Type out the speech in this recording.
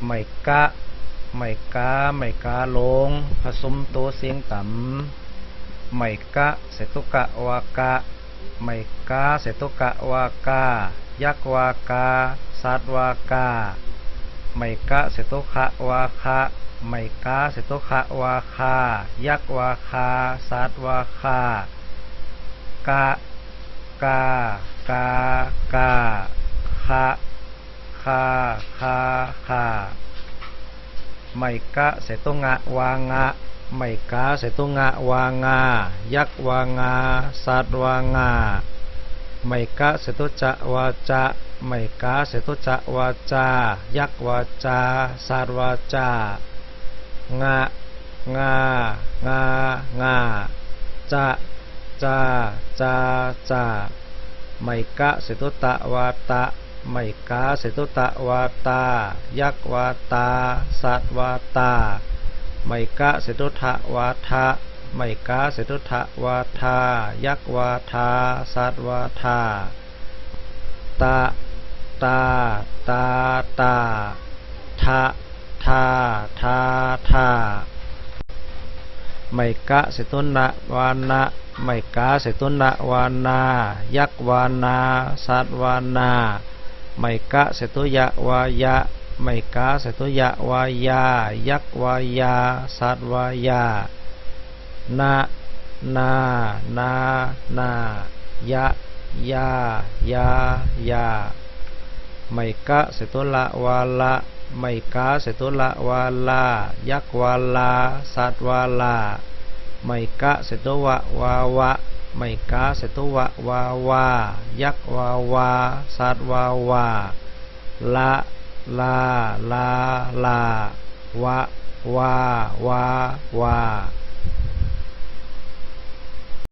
ไม่กะไม่กาไม่กาลงผสมตัวเสียงต่ำไม่กะเสตุกะวากะไม่กาเสตุกะวากายักวากาสัตวากาไม่กะเสตุขะวาคะไม่กาเสตุขะวาคายักวาคาสัตวาคากะกากากาคะคาคาคาไม่กะเสตุงะวางะไม่กาเสตุงะวางายักวางาสัตวางาไม่กะเสตุจะวาจะไม่กาเสตุจะวาจายักวาจาสัตวาจางะงางางาจะจาจาจาไม่กะเสตุตะวาตะไม่กาเสตุตะวาตายักวาตาสัตวาตาไม่กะเสตุทะวาทะไม่กาเสตุทะวาทายักวาทาสัตวาทาตาตาตาตาทะทาทาทาไม่กะเสตุนะวานะไม่กาเสตุนะวานายักวานาสัตวานาไม่กะเสตุยะวายะไม่กาเสตุยะวายายักวายาสัตวายานะนานานา ยะยายายาไม่กะเสตุละวาละไม่กาเสตุละวาลายักวาลาสัตวาลาไม่กะเสตุวะวาวะไม่กาเสตุวะวาวายักวาวาสัตวาวาละลาลาลาวะวาวาวา